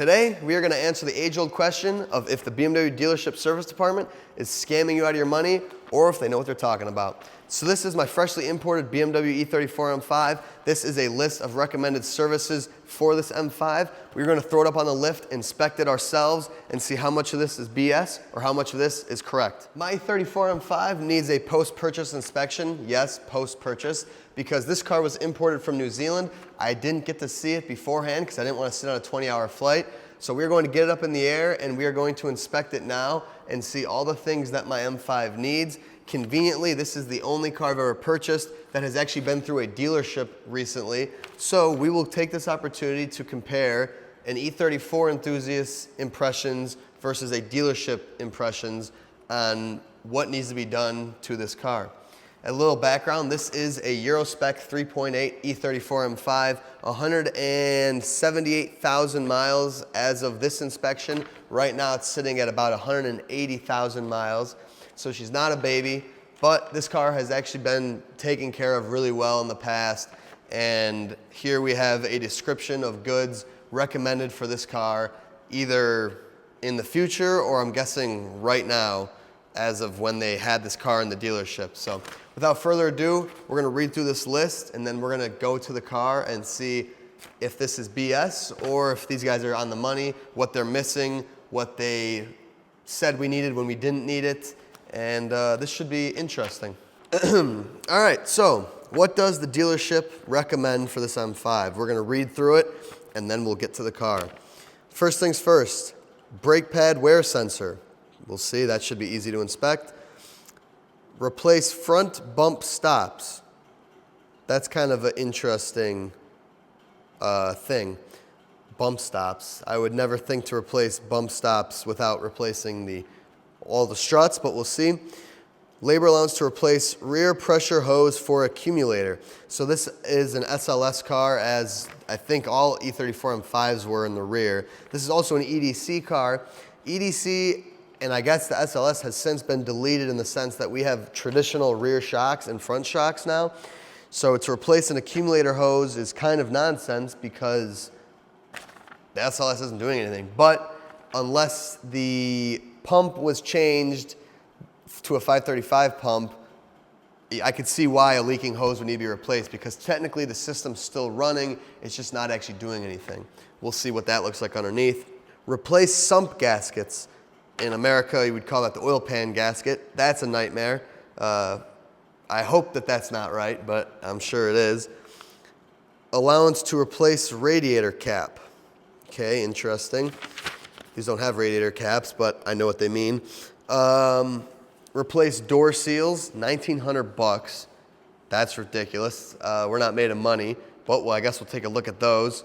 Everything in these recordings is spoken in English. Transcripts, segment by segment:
Today, we are going to answer the age-old question of if the BMW dealership service department is scamming you out of your money or if they know what they're talking about. So this is my freshly imported BMW E34 M5. This is a list of recommended services for this M5. We're going to throw it up on the lift, inspect it ourselves, and see how much of this is BS or how much of this is correct. My E34 M5 needs a post-purchase inspection. Yes, post-purchase, because this car was imported from New Zealand. I didn't get to see it beforehand because I didn't want to sit on a 20-hour flight. So we're going to get it up in the air and we are going to inspect it now and see all the things that my M5 needs. Conveniently, this is the only car I've ever purchased that has actually been through a dealership recently. So we will take this opportunity to compare an E34 enthusiast's impressions versus a dealership impressions on what needs to be done to this car. A little background, this is a Euro Spec 3.8 E34 M5, 178,000 miles as of this inspection. Right now it's sitting at about 180,000 miles. So she's not a baby, but this car has actually been taken care of really well in the past. And here we have a description of goods recommended for this car, either in the future or I'm guessing right now, as of when they had this car in the dealership. So without further ado, we're gonna read through this list and then we're gonna go to the car and see if this is BS or if these guys are on the money, what they're missing, what they said we needed when we didn't need it. And this should be interesting. All right, so what does the dealership recommend for this M5? We're gonna read through it and then we'll get to the car. First things first, brake pad wear sensor. We'll see, that should be easy to inspect. Replace front bump stops. That's kind of an interesting thing. Bump stops. I would never think to replace bump stops without replacing all the struts, but we'll see. Labor allowance to replace rear pressure hose for accumulator. So this is an SLS car, as I think all E34 M5s were in the rear. This is also an EDC car. EDC, and I guess the SLS has since been deleted in the sense that we have traditional rear shocks and front shocks now. So to replace an accumulator hose is kind of nonsense because the SLS isn't doing anything. But unless the pump was changed to a 535 pump, I could see why a leaking hose would need to be replaced because technically the system's still running, it's just not actually doing anything. We'll see what that looks like underneath. Replace sump gaskets. In America, you would call that the oil pan gasket. That's a nightmare. I hope that that's not right, but I'm sure it is. Allowance to replace radiator cap. Okay, interesting. These don't have radiator caps, but I know what they mean. Replace door seals, 1,900 bucks. That's ridiculous. We're not made of money, but well, I guess we'll take a look at those.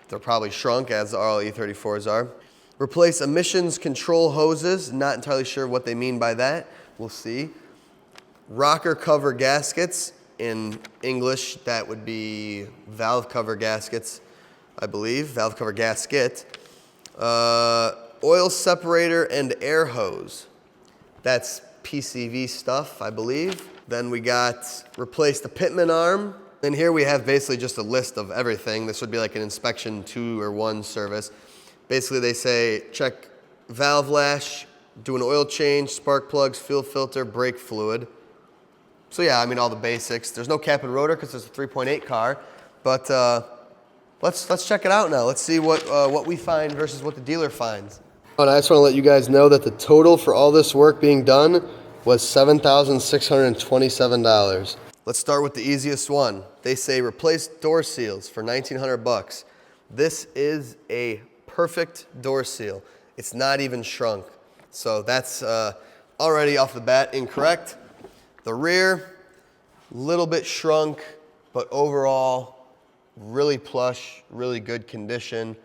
They're probably shrunk, as all E34s are. Replace emissions control hoses. Not entirely sure what they mean by that. We'll see. Rocker cover gaskets. In English, that would be valve cover gaskets, I believe. Valve cover gasket. Oil separator and air hose. That's PCV stuff, I believe. Then we got replace the pitman arm. And here we have basically just a list of everything. This would be like an inspection 2 or 1 service. Basically, they say check valve lash, do an oil change, spark plugs, fuel filter, brake fluid. So yeah, I mean all the basics. There's no cap and rotor because it's a 3.8 car, but let's check it out now. Let's see what we find versus what the dealer finds. And I just want to let you guys know that the total for all this work being done was $7,627. Let's start with the easiest one. They say replace door seals for 1,900 bucks. This is a perfect door seal. It's not even shrunk. So that's already off the bat incorrect. The rear, little bit shrunk, but overall really plush, really good condition.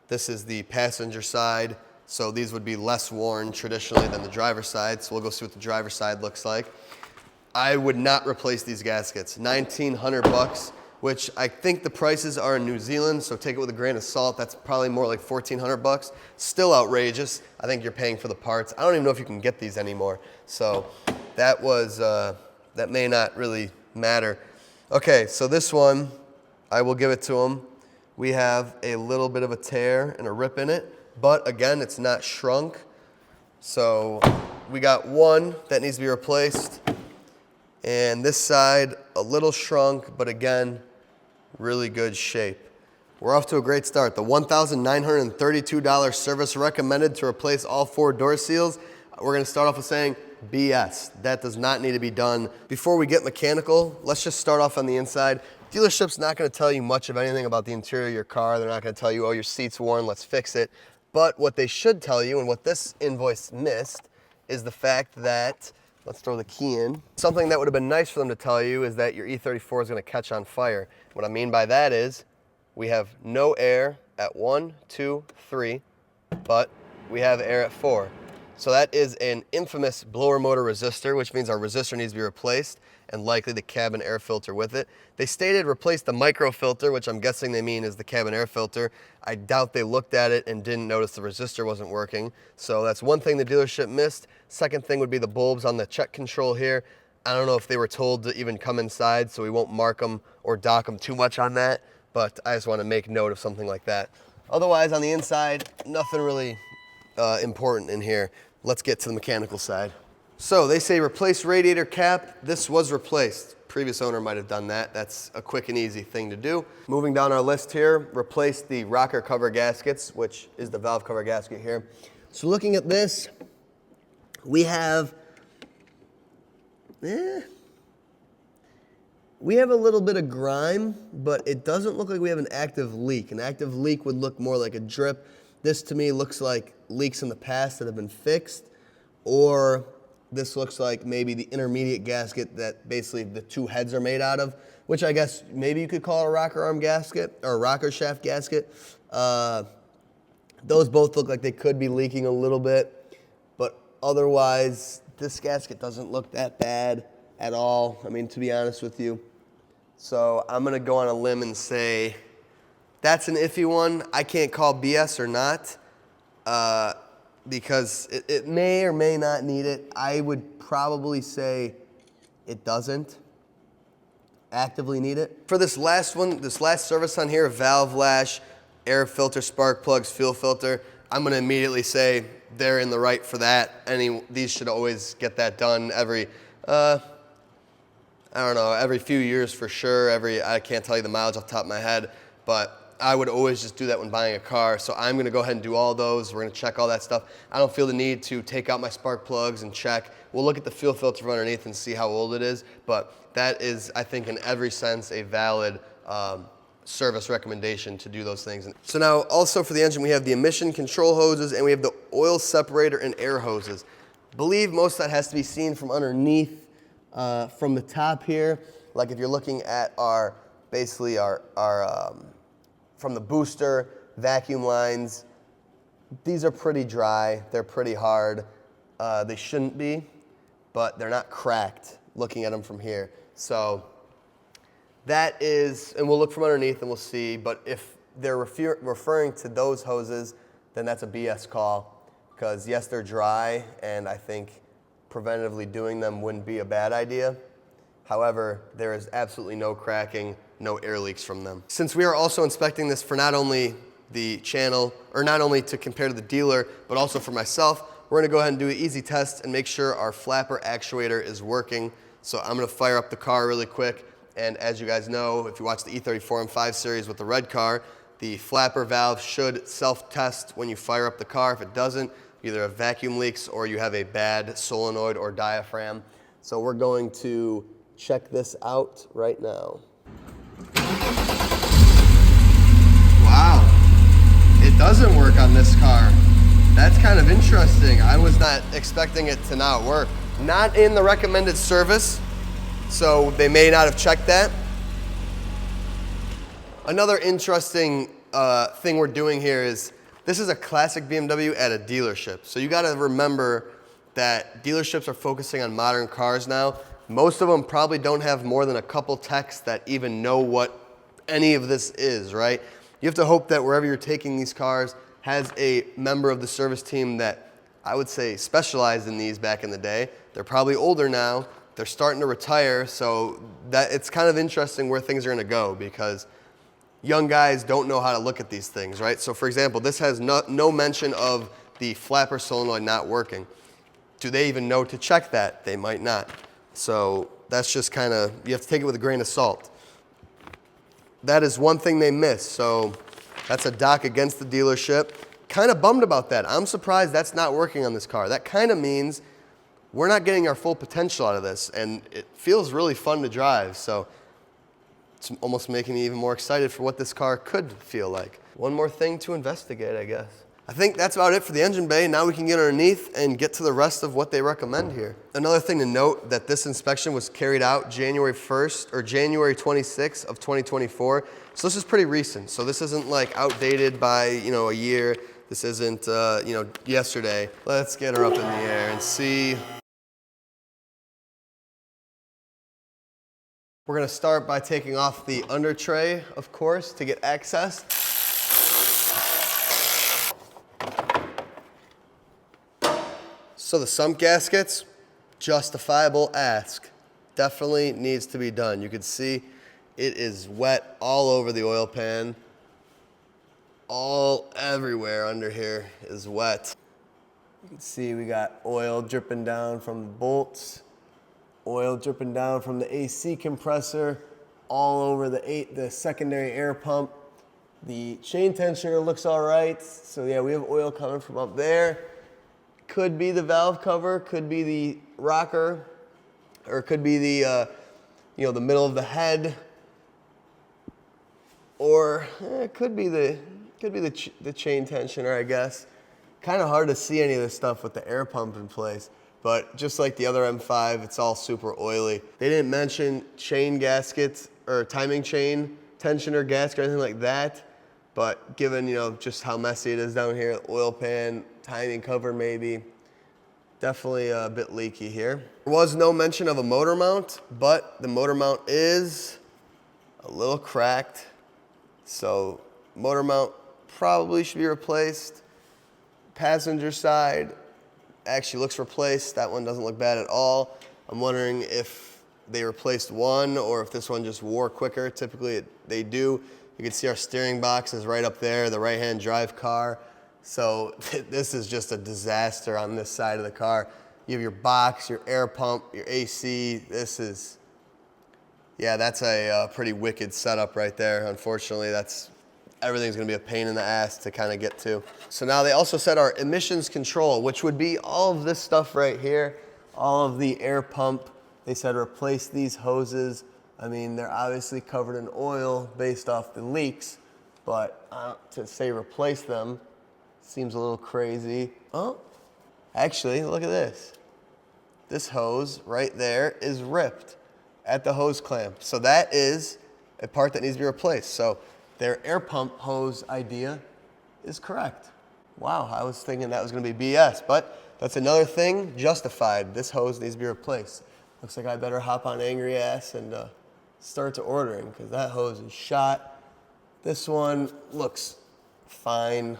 This is the passenger side. So these would be less worn traditionally than the driver's side. So we'll go see what the driver's side looks like. I would not replace these gaskets. 1,900 bucks. Which I think the prices are in New Zealand, so take it with a grain of salt. That's probably more like 1,400 bucks. Still outrageous. I think you're paying for the parts. I don't even know if you can get these anymore. So that may not really matter. Okay, so this one, I will give it to them. we have a little bit of a tear and a rip in it, but again, it's not shrunk. So we got one that needs to be replaced, and this side a little shrunk, but again, really good shape. We're off to a great start. The $1,932 service recommended to replace all 4 door seals. We're gonna start off with saying BS. That does not need to be done. Before we get mechanical, let's just start off on the inside. Dealership's not gonna tell you much of anything about the interior of your car. They're not gonna tell you, oh, your seat's worn, let's fix it. But what they should tell you, and what this invoice missed, is the fact that, let's throw the key in. Something that would have been nice for them to tell you is that your E34 is gonna catch on fire. What I mean by that is, we have no air at 1, 2, 3, but we have air at 4. So that is an infamous blower motor resistor, which means our resistor needs to be replaced, and likely the cabin air filter with it. They stated replace the micro filter, which I'm guessing they mean is the cabin air filter. I doubt they looked at it and didn't notice the resistor wasn't working. So that's one thing the dealership missed. Second thing would be the bulbs on the check control here. I don't know if they were told to even come inside, so we won't mark them or dock them too much on that, but I just want to make note of something like that. Otherwise, on the inside, nothing really important in here. Let's get to the mechanical side. So they say replace radiator cap. This was replaced. Previous owner might have done that. That's a quick and easy thing to do. Moving down our list here, replace the rocker cover gaskets, which is the valve cover gasket here. So looking at this, we have, we have a little bit of grime, but it doesn't look like we have an active leak. An active leak would look more like a drip. This to me looks like leaks in the past that have been fixed, or this looks like maybe the intermediate gasket that basically the 2 heads are made out of, which I guess maybe you could call a rocker arm gasket or a rocker shaft gasket. Those both look like they could be leaking a little bit, but otherwise this gasket doesn't look that bad at all. I mean, to be honest with you. So I'm gonna go on a limb and say that's an iffy one. I can't call BS or not, because it may or may not need it. I would probably say it doesn't actively need it. For this last one, this last service on here, valve lash, air filter, spark plugs, fuel filter, I'm gonna immediately say they're in the right for that. These should always get that done every, I don't know, every few years for sure. I can't tell you the mileage off the top of my head, but I would always just do that when buying a car. So I'm gonna go ahead and do all those. We're gonna check all that stuff. I don't feel the need to take out my spark plugs and check. We'll look at the fuel filter from underneath and see how old it is, but that is, I think, in every sense, a valid service recommendation to do those things. So now, also for the engine, we have the emission control hoses and we have the oil separator and air hoses. Believe most of that has to be seen from underneath, from the top here. Like if you're looking at our, basically our from the booster, vacuum lines, these are pretty dry, they're pretty hard. They shouldn't be, but they're not cracked looking at them from here. So that is, and we'll look from underneath and we'll see, but if they're referring to those hoses, then that's a BS call, because yes, they're dry, and I think preventatively doing them wouldn't be a bad idea. However, there is absolutely no cracking, no air leaks from them. Since we are also inspecting this for not only the channel, or not only to compare to the dealer, but also for myself, we're gonna go ahead and do an easy test and make sure our flapper actuator is working. So I'm gonna fire up the car really quick, and as you guys know, if you watch the E34 M5 series with the red car, the flapper valve should self-test when you fire up the car. If it doesn't, either a vacuum leaks or you have a bad solenoid or diaphragm. So we're going to check this out right now. Wow, it doesn't work on this car. That's kind of interesting. I was not expecting it to not work. Not in the recommended service, so they may not have checked that. Another interesting thing we're doing here is, this is a classic BMW at a dealership. So you gotta remember that dealerships are focusing on modern cars now. Most of them probably don't have more than a couple techs that even know what any of this is, right? You have to hope that wherever you're taking these cars has a member of the service team that I would say specialized in these back in the day. They're probably older now. They're starting to retire, so that it's kind of interesting where things are gonna go, because young guys don't know how to look at these things, right? So for example, this has no mention of the flapper solenoid not working. Do they even know to check that? They might not. So that's just kind of, you have to take it with a grain of salt. That is one thing they miss. So that's a dock against the dealership. Kind of bummed about that. I'm surprised that's not working on this car. That kind of means we're not getting our full potential out of this, and it feels really fun to drive. So it's almost making me even more excited for what this car could feel like. One more thing to investigate, I guess. I think that's about it for the engine bay. Now we can get underneath and get to the rest of what they recommend here. Another thing to note, that this inspection was carried out January 1st or January 26th of 2024. So this is pretty recent. So this isn't like outdated by, a year. This isn't, yesterday. Let's get her up in the air and see. We're gonna start by taking off the undertray, of course, to get access. So the sump gaskets, justifiable ask. Definitely needs to be done. You can see it is wet all over the oil pan. All everywhere under here is wet. You can see we got oil dripping down from the bolts. Oil dripping down from the AC compressor, all over the secondary air pump. The chain tensioner looks all right. So yeah, we have oil coming from up there. Could be the valve cover, could be the rocker, or it could be the, the middle of the head, or it could be the chain tensioner, I guess. Kind of hard to see any of this stuff with the air pump in place. But just like the other M5, it's all super oily. They didn't mention chain gaskets or timing chain tensioner gasket or anything like that. But given, just how messy it is down here, oil pan, timing cover maybe, definitely a bit leaky here. There was no mention of a motor mount, but the motor mount is a little cracked. So motor mount probably should be replaced. Passenger side, actually looks replaced. That one doesn't look bad at all. I'm wondering if they replaced one or if this one just wore quicker. Typically they do. You can see our steering box is right up there, the right-hand drive car. So this is just a disaster on this side of the car. You have your box, your air pump, your AC. That's a pretty wicked setup right there. Unfortunately, everything's gonna be a pain in the ass to kind of get to. So now they also said our emissions control, which would be all of this stuff right here, all of the air pump. They said replace these hoses. I mean, they're obviously covered in oil based off the leaks, but to say replace them seems a little crazy. Oh, actually, look at this. This hose right there is ripped at the hose clamp. So that is a part that needs to be replaced. So their air pump hose idea is correct. Wow, I was thinking that was gonna be BS, but that's another thing justified. This hose needs to be replaced. Looks like I better hop on Angry Ass and start to ordering, because that hose is shot. This one looks fine.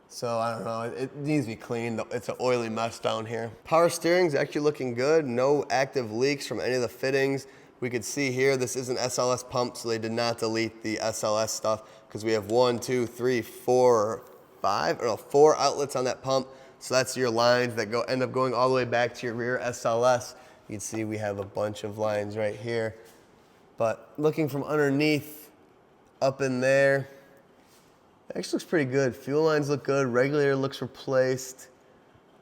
So I don't know, it needs to be cleaned. It's an oily mess down here. Power steering's actually looking good. No active leaks from any of the fittings. We could see here, this is an SLS pump, so they did not delete the SLS stuff, because we have 4 outlets on that pump. So that's your lines that end up going all the way back to your rear SLS. You can see we have a bunch of lines right here. But looking from underneath, up in there, it actually looks pretty good. Fuel lines look good, regulator looks replaced.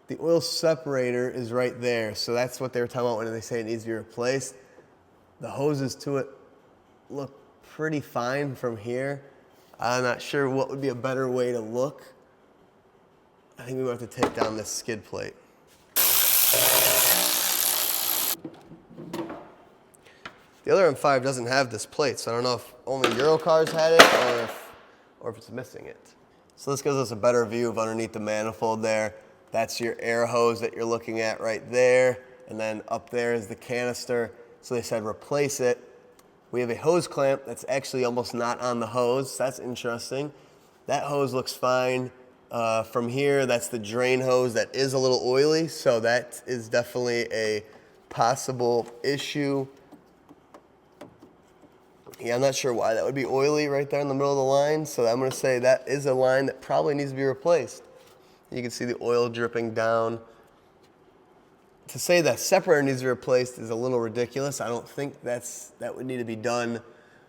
The oil separator is right there, so that's what they were talking about when they say it needs to be replaced. The hoses to it look pretty fine from here. I'm not sure what would be a better way to look. I think we have to take down this skid plate. The other M5 doesn't have this plate, so I don't know if only Euro cars had it or if it's missing it. So this gives us a better view of underneath the manifold there. That's your air hose that you're looking at right there. And then up there is the canister. So they said replace it. We have a hose clamp that's actually almost not on the hose. That's interesting. That hose looks fine. From here, that's the drain hose that is a little oily. So that is definitely a possible issue. Yeah, I'm not sure why that would be oily right there in the middle of the line, so I'm gonna say that is a line that probably needs to be replaced. You can see the oil dripping down. To say that separator needs to be replaced is a little ridiculous. I don't think that would need to be done.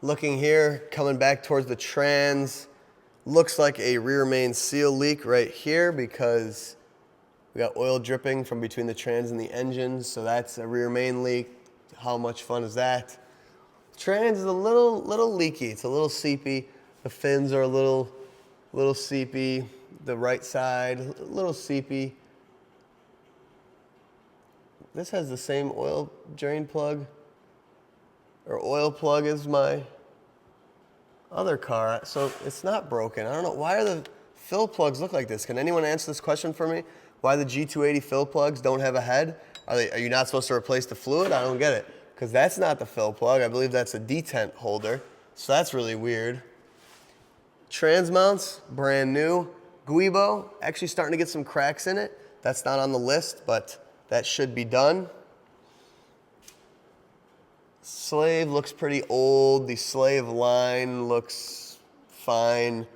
Looking here, coming back towards the trans, looks like a rear main seal leak right here because we got oil dripping from between the trans and the engine, so that's a rear main leak. How much fun is that? Trans is a little leaky. It's a little seepy. The fins are a little seepy. The right side, a little seepy. This has the same oil drain plug or oil plug as my other car, so it's not broken. I don't know, why are the fill plugs look like this? Can anyone answer this question for me? Why the G280 fill plugs don't have a head? Are you not supposed to replace the fluid? I don't get it. Because that's not the fill plug. I believe that's a detent holder. So that's really weird. Trans mounts, brand new. Guibo, actually starting to get some cracks in it. That's not on the list, but that should be done. Slave looks pretty old. The slave line looks fine.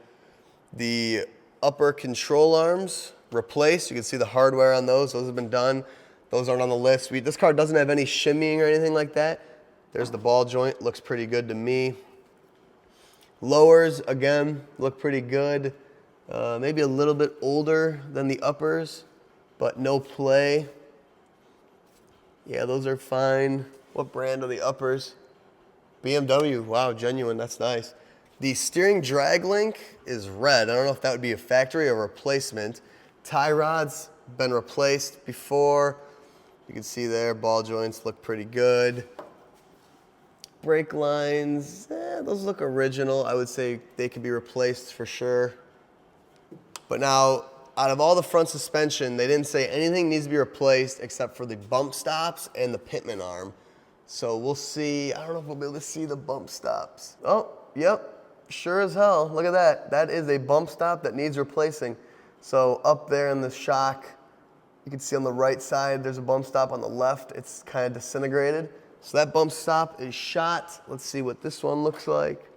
The upper control arms replaced. You can see the hardware on those. Those have been done. Those aren't on the list. This car doesn't have any shimmying or anything like that. There's the ball joint. Looks pretty good to me. Lowers, again, look pretty good. Maybe a little bit older than the uppers, but no play. Yeah, those are fine. What brand are the uppers? BMW. Wow, genuine. That's nice. The steering drag link is red. I don't know if that would be a factory or replacement. Tie rods been replaced before. You can see there, ball joints look pretty good. Brake lines, those look original. I would say they could be replaced for sure. But now, out of all the front suspension, they didn't say anything needs to be replaced except for the bump stops and the pitman arm. So we'll see. I don't know if we'll be able to see the bump stops. Oh, yep, sure as hell. Look at that. That is a bump stop that needs replacing. So up there in the shock, you can see on the right side, there's a bump stop. On the left, it's kind of disintegrated. So that bump stop is shot. Let's see what this one looks like.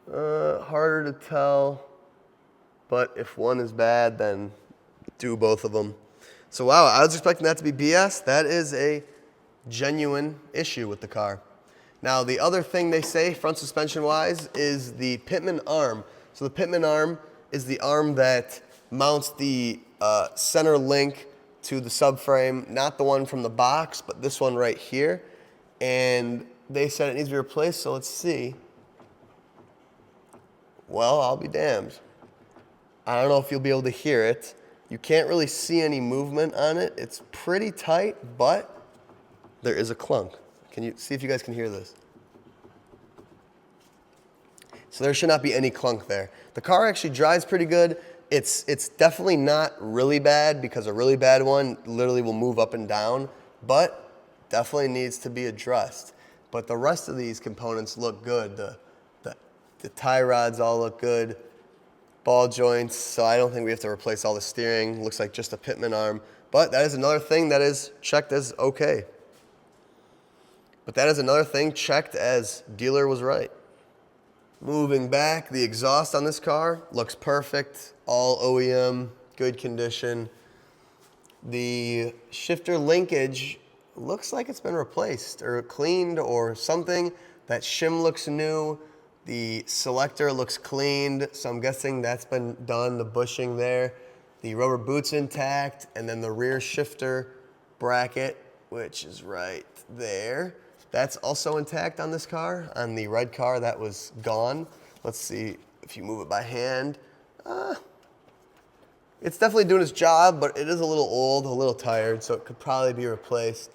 Harder to tell, but if one is bad, then do both of them. So wow, I was expecting that to be BS. That is a genuine issue with the car. Now the other thing they say, front suspension wise, is the pitman arm. So the pitman arm is the arm that mounts the center link to the subframe, not the one from the box, but this one right here. And they said it needs to be replaced, so let's see. Well, I'll be damned. I don't know if you'll be able to hear it. You can't really see any movement on it. It's pretty tight, but there is a clunk. Can you see if you guys can hear this? So there should not be any clunk there. The car actually drives pretty good. It's definitely not really bad because a really bad one literally will move up and down, but definitely needs to be addressed. But the rest of these components look good. The tie rods all look good. Ball joints, so I don't think we have to replace all the steering. Looks like just a pitman arm. But that is another thing that is checked as okay. But that is another thing checked as dealer was right. Moving back, the exhaust on this car looks perfect. All OEM, good condition. The shifter linkage looks like it's been replaced or cleaned or something. That shim looks new. The selector looks cleaned, so I'm guessing that's been done, the bushing there. The rubber boot's intact, and then the rear shifter bracket, which is right there. That's also intact on this car. On the red car, that was gone. Let's see if you move it by hand. It's definitely doing its job, but it is a little old, a little tired, so it could probably be replaced.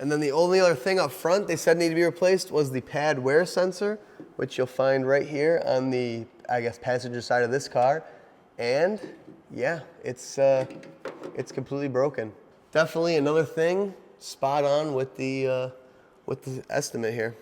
And then the only other thing up front they said needed to be replaced was the pad wear sensor, which you'll find right here on the, I guess, passenger side of this car. And yeah, it's completely broken. Definitely another thing spot on with the estimate here.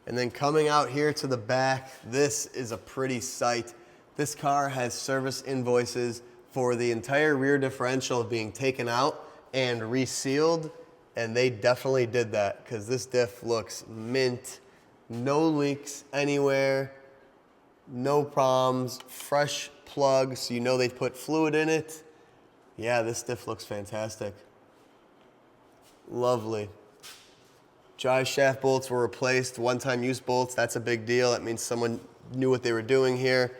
And then coming out here to the back, this is a pretty sight. This car has service invoices for the entire rear differential being taken out and resealed. And they definitely did that because this diff looks mint. No leaks anywhere. No problems. Fresh plug, so you know they put fluid in it. Yeah, this diff looks fantastic. Lovely. Drive shaft bolts were replaced. One-time use bolts, that's a big deal. That means someone knew what they were doing here.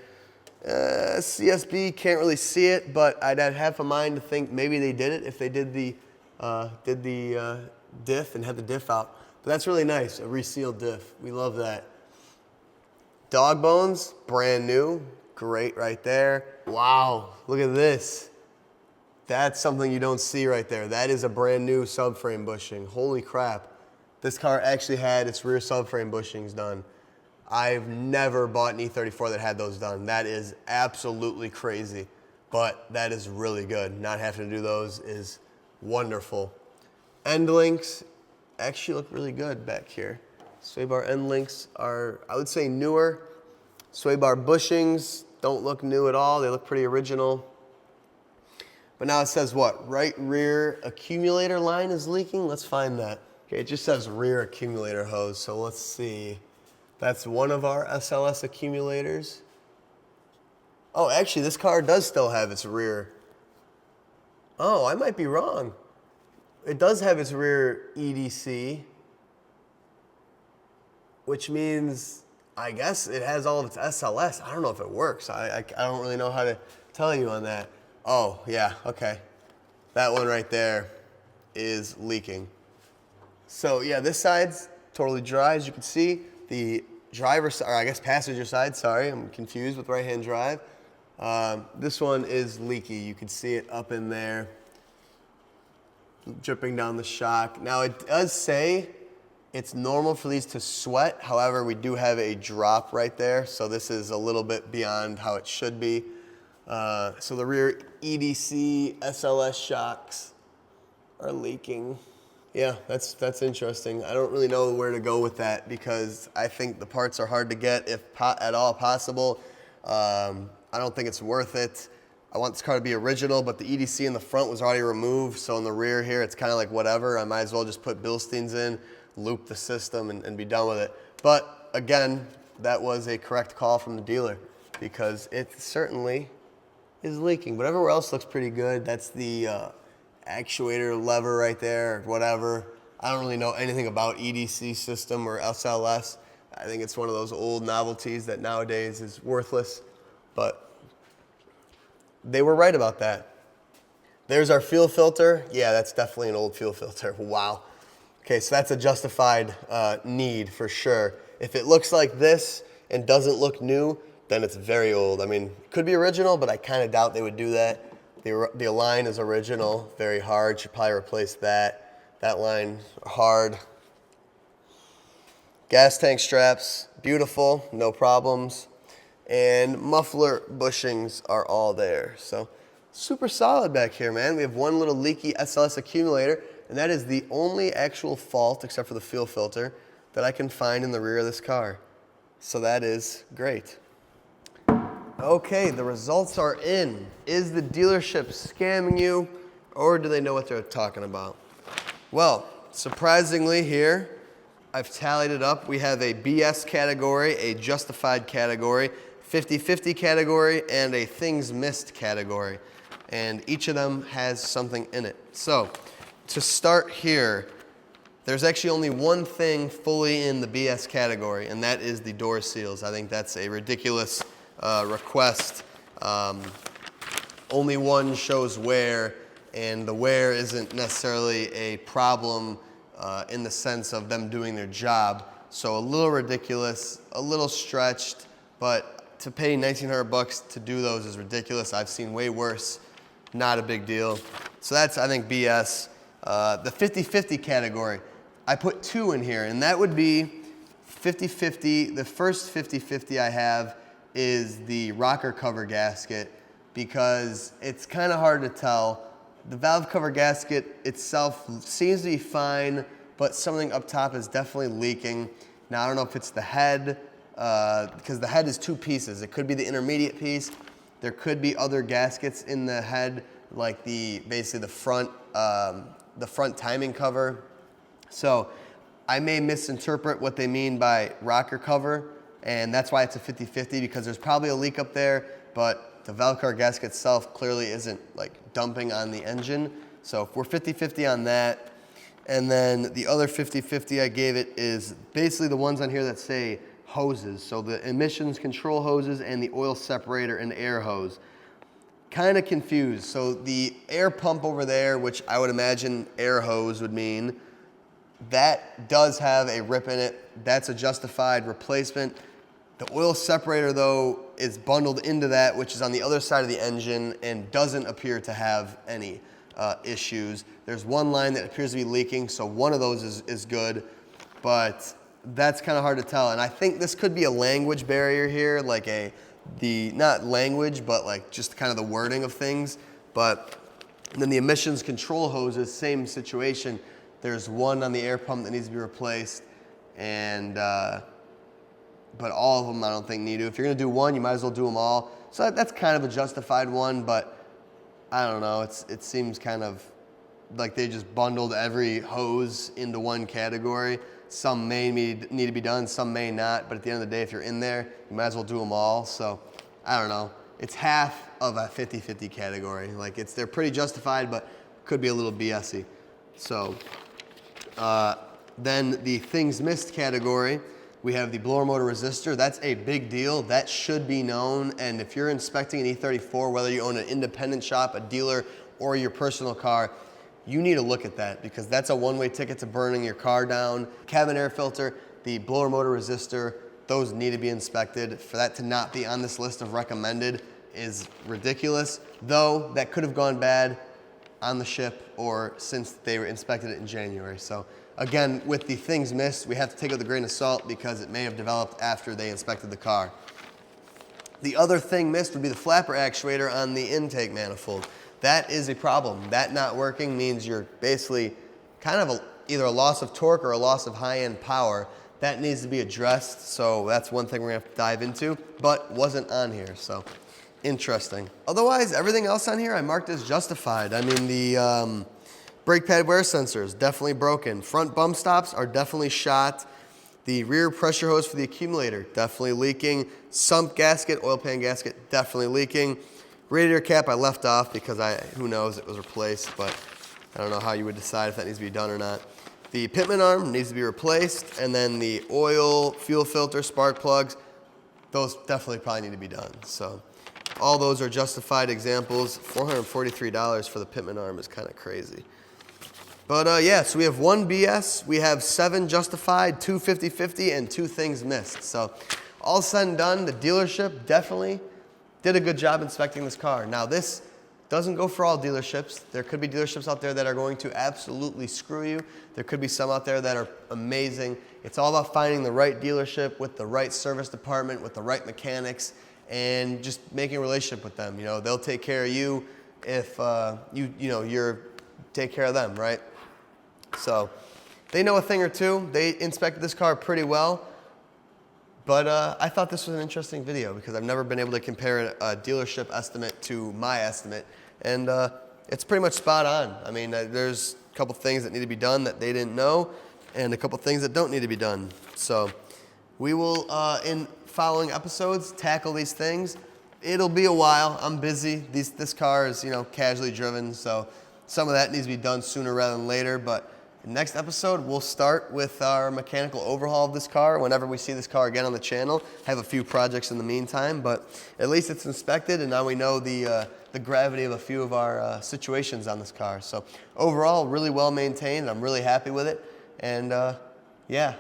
CSB, can't really see it, but I'd have half a mind to think maybe they did it if they did the diff and had the diff out. But that's really nice, a resealed diff. We love that. Dog bones, brand new. Great right there. Wow, look at this. That's something you don't see right there. That is a brand new subframe bushing. Holy crap. This car actually had its rear subframe bushings done. I've never bought an E34 that had those done. That is absolutely crazy, but that is really good. Not having to do those is wonderful. End links actually look really good back here. Sway bar end links are, I would say, newer. Sway bar bushings don't look new at all. They look pretty original. But now it says what? Right rear accumulator line is leaking? Let's find that. Okay, it just says rear accumulator hose, so let's see. That's one of our SLS accumulators. Oh, actually, this car does still have its rear. Oh, I might be wrong. It does have its rear EDC, which means, I guess it has all of its SLS. I don't know if it works. I don't really know how to tell you on that. Oh, yeah, okay. That one right there is leaking. So yeah, this side's totally dry, as you can see. The driver side, or I guess passenger side, sorry, I'm confused with right-hand drive. This one is leaky. You can see it up in there, dripping down the shock. Now it does say it's normal for these to sweat. However, we do have a drop right there, so this is a little bit beyond how it should be. So the rear EDC SLS shocks are leaking. Yeah, that's interesting. I don't really know where to go with that because I think the parts are hard to get if at all possible. I don't think it's worth it. I want this car to be original, but the EDC in the front was already removed, so in the rear here, it's kind of like whatever. I might as well just put Bilsteins in, loop the system, and be done with it. But again, that was a correct call from the dealer because it certainly is leaking. But everywhere else looks pretty good. That's the actuator lever right there, or whatever. I don't really know anything about EDC system or SLS. I think it's one of those old novelties that nowadays is worthless, but they were right about that. There's our fuel filter. Yeah, that's definitely an old fuel filter. Wow. Okay, so that's a justified need for sure. If it looks like this and doesn't look new, then it's very old. I mean, it could be original, but I kind of doubt they would do that. The line is original, very hard. Should probably replace that. That line, hard. Gas tank straps, beautiful, no problems. And muffler bushings are all there. So super solid back here, man. We have one little leaky SLS accumulator, and that is the only actual fault, except for the fuel filter, that I can find in the rear of this car. So that is great. Okay, the results are in. Is the dealership scamming you, or do they know what they're talking about? Well, surprisingly here, I've tallied it up. We have a BS category, a justified category, 50-50 category, and a things missed category. And each of them has something in it. So, to start here, there's actually only one thing fully in the BS category, and that is the door seals. I think that's a ridiculous request. Only one shows wear, and the wear isn't necessarily a problem in the sense of them doing their job. So a little ridiculous, a little stretched, but to pay $1,900 to do those is ridiculous. I've seen way worse. Not a big deal. So that's, I think, BS. The 50-50 category, I put two in here, and that would be 50-50. The first 50-50 I have is the rocker cover gasket because it's kind of hard to tell. The valve cover gasket itself seems to be fine, but something up top is definitely leaking. Now, I don't know if it's the head, because the head is two pieces. It could be the intermediate piece. There could be other gaskets in the head, like basically the front the front timing cover. So I may misinterpret what they mean by rocker cover, and that's why it's a 50-50, because there's probably a leak up there, but the Velcro gasket itself clearly isn't like dumping on the engine. So if we're 50-50 on that, and then the other 50-50 I gave it is basically the ones on here that say hoses. So the emissions control hoses and the oil separator and air hose. Kind of confused. So the air pump over there, which I would imagine air hose would mean, that does have a rip in it. That's a justified replacement. The oil separator, though, is bundled into that, which is on the other side of the engine and doesn't appear to have any issues. There's one line that appears to be leaking, so one of those is good, but that's kind of hard to tell. And I think this could be a language barrier here, like not language, but like just kind of the wording of things. But then the emissions control hoses, same situation. There's one on the air pump that needs to be replaced, and but all of them I don't think need to. If you're gonna do one, you might as well do them all. So that's kind of a justified one, but I don't know, it seems kind of like they just bundled every hose into one category. Some may need to be done, some may not, but at the end of the day, if you're in there, you might as well do them all. So I don't know, it's half of a 50-50 category. Like they're pretty justified, but could be a little BS-y. So then the things missed category, we have the blower motor resistor. That's a big deal. That should be known. And if you're inspecting an E34, whether you own an independent shop, a dealer, or your personal car, you need to look at that, because that's a one-way ticket to burning your car down. Cabin air filter, the blower motor resistor, those need to be inspected. For that to not be on this list of recommended is ridiculous, though that could have gone bad on the ship or since they were inspected it in January. So again, with the things missed, we have to take it with a grain of salt because it may have developed after they inspected the car. The other thing missed would be the flapper actuator on the intake manifold. That is a problem. That not working means you're basically kind of either a loss of torque or a loss of high-end power. That needs to be addressed, so that's one thing we're gonna have to dive into, but wasn't on here, so interesting. Otherwise, everything else on here I marked as justified. I mean, the brake pad wear sensors, definitely broken. Front bump stops are definitely shot. The rear pressure hose for the accumulator, definitely leaking. Sump gasket, oil pan gasket, definitely leaking. Radiator cap I left off because who knows, it was replaced, but I don't know how you would decide if that needs to be done or not. The pitman arm needs to be replaced, and then the oil, fuel filter, spark plugs, those definitely probably need to be done. So all those are justified examples. $443 for the pitman arm is kind of crazy. But yeah, so we have 1 BS, we have 7 justified, 2 50-50, and 2 things missed. So all said and done, the dealership definitely did a good job inspecting this car. Now this doesn't go for all dealerships. There could be dealerships out there that are going to absolutely screw you. There could be some out there that are amazing. It's all about finding the right dealership with the right service department, with the right mechanics, and just making a relationship with them. You know, they'll take care of you if you're take care of them, right? So they know a thing or two. They inspected this car pretty well. But I thought this was an interesting video because I've never been able to compare a dealership estimate to my estimate. And it's pretty much spot on. I mean, there's a couple things that need to be done that they didn't know, and a couple things that don't need to be done. So we will, in following episodes, tackle these things. It'll be a while. I'm busy. This car is, casually driven, so some of that needs to be done sooner rather than later. But next episode, we'll start with our mechanical overhaul of this car whenever we see this car again on the channel. Have a few projects in the meantime, but at least it's inspected, and now we know the gravity of a few of our situations on this car. So overall, really well maintained. I'm really happy with it. And yeah,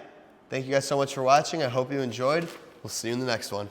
thank you guys so much for watching. I hope you enjoyed. We'll see you in the next one.